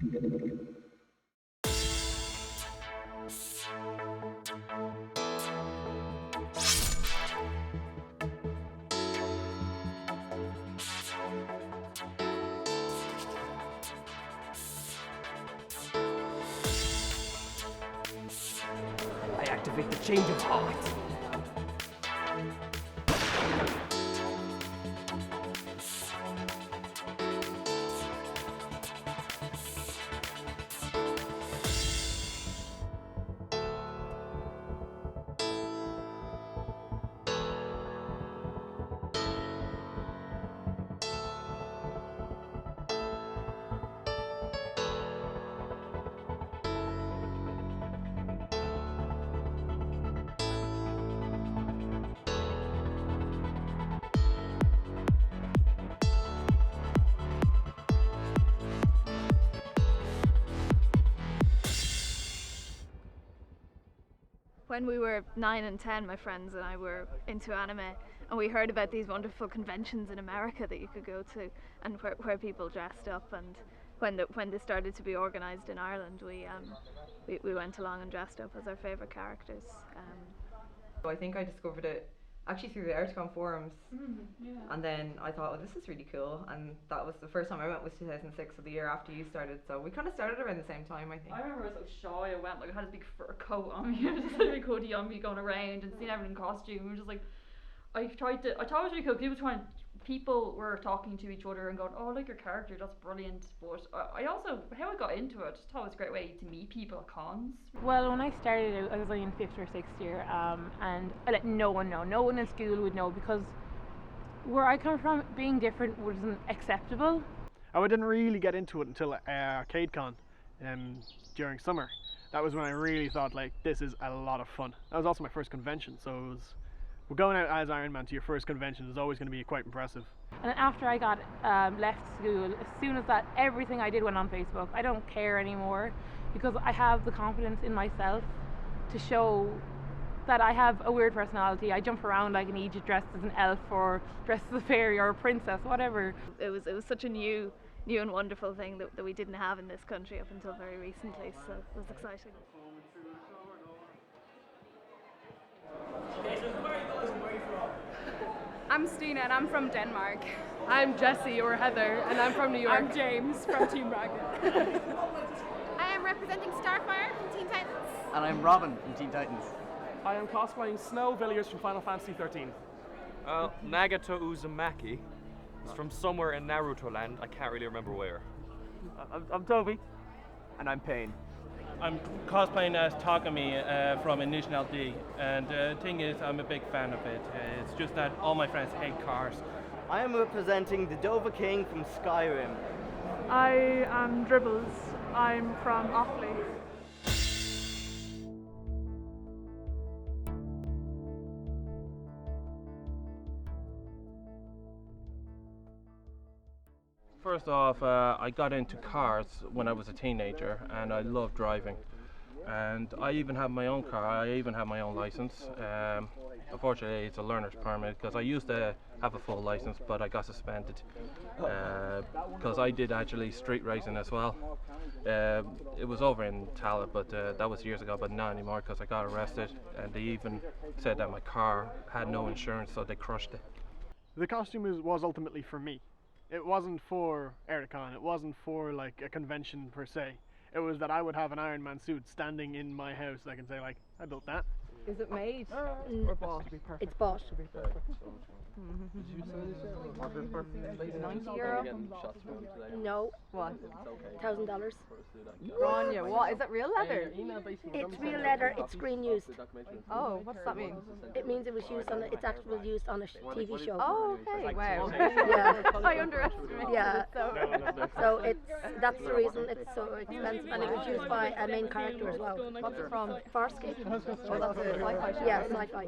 I activate the change of heart. When we were 9 and 10, my friends and I were into anime, and we heard about these wonderful conventions in America that you could go to, and where people dressed up. And when they started to be organised in Ireland, we went along and dressed up as our favourite characters. I think I discovered it actually through the Eirtakon forums, and then I thought, oh, this is really cool, and that was the first time I went was 2006, so the year after you started, so we kind of started around the same time, I think. I remember I was so shy. I went, like, I had this big fur coat on me, I just had a big hoodie on me going around and seeing everyone in costume. It was just like, I thought it was really cool. People were talking to each other and going, oh, I like your character, that's brilliant. But I also, how I got into it, just thought it was a great way to meet people at cons. Well, when I started out, I was only in 5th or 6th year, and I let no one know. No one in school would know, because where I come from, being different wasn't acceptable. I didn't really get into it until Eirtakon during summer. That was when I really thought, like, this is a lot of fun. That was also my first convention, so it was, we're going out as Iron Man to your first convention is always going to be quite impressive. And then after I got left school, as soon as that, everything I did went on Facebook. I don't care anymore, because I have the confidence in myself to show that I have a weird personality. I jump around like an Egypt dressed as an elf, or dressed as a fairy or a princess, whatever. It was such a new and wonderful thing that we didn't have in this country up until very recently, so it was exciting. I'm Stina and I'm from Denmark. I'm Jessie or Heather and I'm from New York. I'm James from Team Rocket. I am representing Starfire from Teen Titans. And I'm Robin from Teen Titans. I am cosplaying Snow Villiers from Final Fantasy 13. Nagato Uzumaki is from somewhere in Naruto land. I can't really remember where. I'm Toby. And I'm Payne. I'm cosplaying as Takami from Initial D, and the thing is, I'm a big fan of it. It's just that all my friends hate cars. I am representing the Dova King from Skyrim. I am Dribbles. I'm from Offaly. First off, I got into cars when I was a teenager, and I love driving. And I even have my own car, I even have my own license. Unfortunately, it's a learner's permit, because I used to have a full license, but I got suspended because I did actually street racing as well. It was over in Tallaght, but that was years ago, but not anymore, because I got arrested, and they even said that my car had no insurance, so they crushed it. The costume was ultimately for me. It wasn't for Eirtakon, it wasn't for like a convention per se. It was that I would have an Iron Man suit standing in my house. I can say, like, I built that. Is it made or bought? It's bought. €90? No. What? $1,000. Grania, what? Is it real leather? It's real leather, it's screen used. Oh, what's that mean? It means it was used on it's actually used on a TV show. Oh, okay, wow. Yeah. I underestimated yeah. it. So that's the reason it's so expensive, and it was used by a main character as well. What's it from? Farscape. Oh, that's a sci-fi show. Yeah, sci-fi.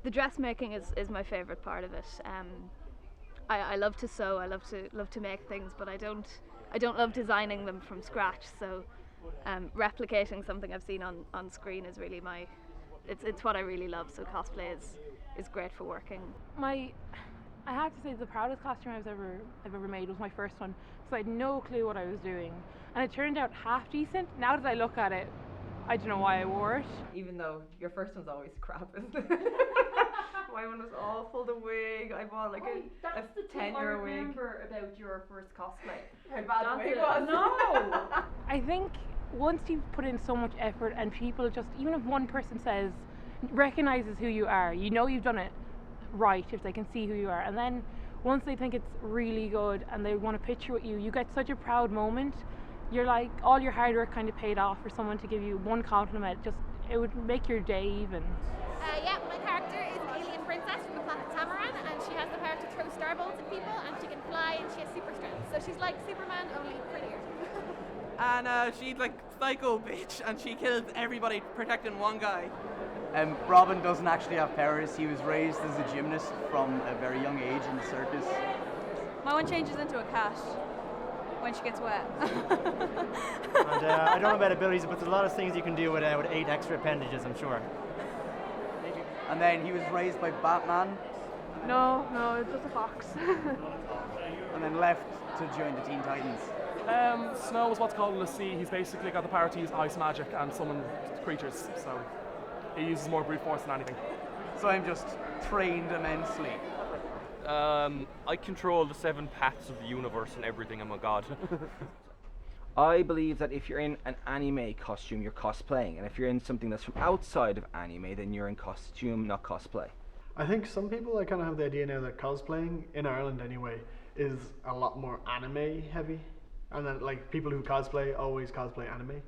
The dressmaking is my favourite part of it. I love to sew. I love to make things, but I don't love designing them from scratch. So replicating something I've seen on screen is really it's what I really love. So cosplay is great for working. I have to say the proudest costume I've ever made was my first one, because I had no clue what I was doing, and it turned out half decent. Now that I look at it, I don't know why I wore it. Even though your first one's always crap, isn't it? My one was awful. The wig I bought like That's the a thing I €10 wig. remember about your first cosplay. How bad the That's wig it. was. No. I think once you've put in so much effort and people just, even if one person recognizes who you are, you know you've done it right if they can see who you are, and then once they think it's really good and they want a picture with you, you get such a proud moment. You're like, all your hard work kind of paid off for someone to give you one compliment. It would make your day even. Yeah, my character is an alien princess from the planet Tamaran, and she has the power to throw star bolts at people, and she can fly, and she has super strength. So she's like Superman, only prettier. And she's like psycho bitch, and she kills everybody protecting one guy. Robin doesn't actually have powers. He was raised as a gymnast from a very young age in the circus. My one changes into a cat when she gets wet. And I don't know about abilities, but there's a lot of things you can do with 8 extra appendages, I'm sure. And then he was raised by Batman. No, it's just a fox. And then left to join the Teen Titans. Snow is what's called a sea. He's basically got the power to use ice magic and summon creatures, so he uses more brute force than anything. So I'm just trained immensely. I control the 7 paths of the universe and everything. I'm a god. I believe that if you're in an anime costume, you're cosplaying, and if you're in something that's from outside of anime, then you're in costume, not cosplay. I think some people kind of have the idea now that cosplaying, in Ireland anyway, is a lot more anime heavy, and that like people who cosplay always cosplay anime.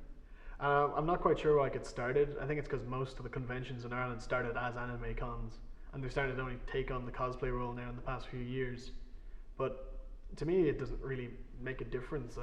I'm not quite sure why it started. I think it's because most of the conventions in Ireland started as anime cons, and they started to only take on the cosplay role now in the past few years. But to me, it doesn't really make a difference.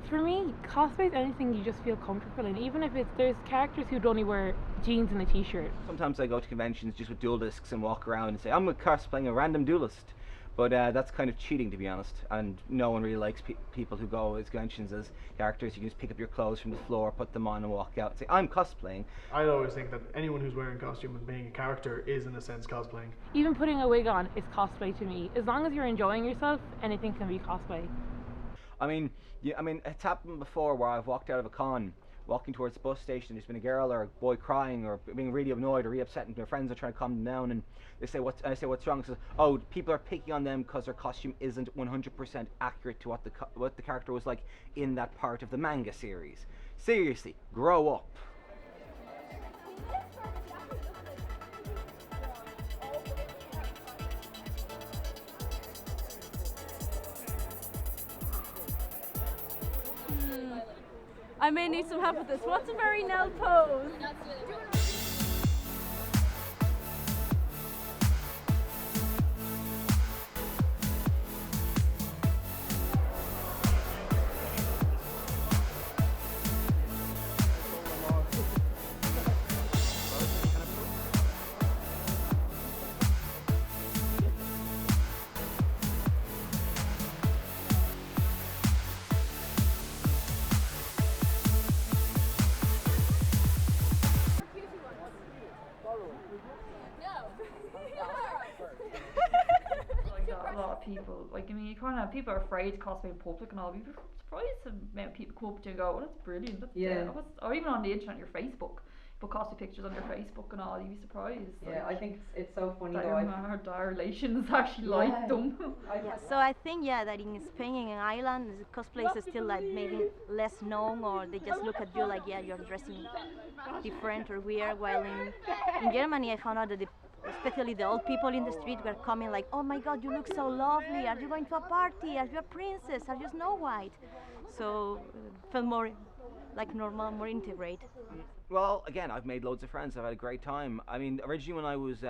For me, cosplay is anything you just feel comfortable in, even if there's characters who'd only wear jeans and a t-shirt. Sometimes I go to conventions just with dual discs and walk around and say, I'm cosplaying a random duelist. But that's kind of cheating, to be honest, and no one really likes people who go as conventions as characters. You can just pick up your clothes from the floor, put them on and walk out and say, I'm cosplaying. I always think that anyone who's wearing a costume and being a character is in a sense cosplaying. Even putting a wig on is cosplay to me. As long as you're enjoying yourself, anything can be cosplay. I mean, it's happened before where I've walked out of a con, walking towards the bus station, there's been a girl or a boy crying or being really annoyed or really upset, and their friends are trying to calm them down, and they say, I say, what's wrong? Says, oh, people are picking on them because their costume isn't 100% accurate to what the character was like in that part of the manga series. Seriously, grow up. I may need some help with this. What's a very Nell pose? People, like, I mean, you kind of, people are afraid to cosplay in public and all. You'd be surprised the amount of people come up to you and go, oh, that's brilliant. Or even on the internet, your Facebook, put cosplay pictures on your Facebook and all. You'd be surprised. Yeah, I think it's so funny that though. our relations actually like them. So I think that in Spain and in Ireland, cosplay is still like maybe less known, or they just look at you like, yeah, you're dressing different or weird. While in Germany, I found out that especially the old people in the street were coming like, oh my God, you look so lovely. Are you going to a party? Are you a princess? Are you Snow White? So felt more like normal, more integrated. Well, again, I've made loads of friends. I've had a great time. I mean, originally when I was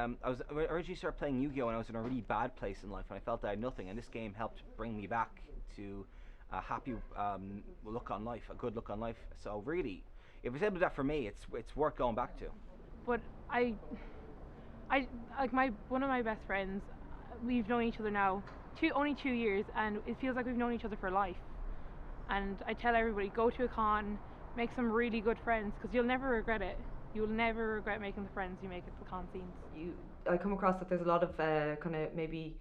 originally started playing Yu-Gi-Oh! When I was in a really bad place in life, and I felt I had nothing, and this game helped bring me back to a happy look on life, a good look on life. So really, if it's able to do that for me, it's worth going back to. But I like one of my best friends, we've known each other now only 2 years, and it feels like we've known each other for life. And I tell everybody, go to a con, make some really good friends, because you'll never regret it. You'll never regret making the friends you make at the con scenes. I come across that there's a lot of kind of maybe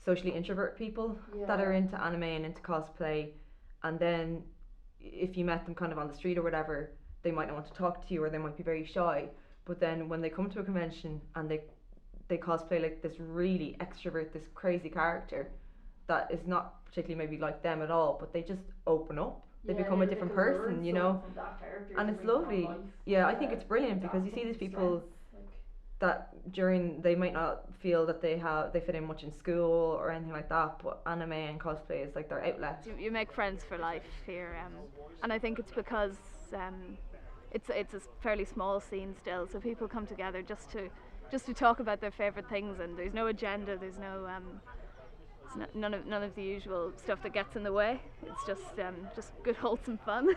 socially introvert people that are into anime and into cosplay, and then if you met them kind of on the street or whatever, they might not want to talk to you, or they might be very shy. But then when they come to a convention and they cosplay like this really extrovert, this crazy character that is not particularly maybe like them at all, but they just open up. They become a different person, you know, and it's lovely. Yeah, I think it's brilliant because you see these people that they might not feel that they fit in much in school or anything like that, but anime and cosplay is like their outlet. You make friends for life here, and I think it's because it's a fairly small scene still, so people come together just to talk about their favourite things, and there's no agenda, there's no none of the usual stuff that gets in the way. It's just good wholesome fun.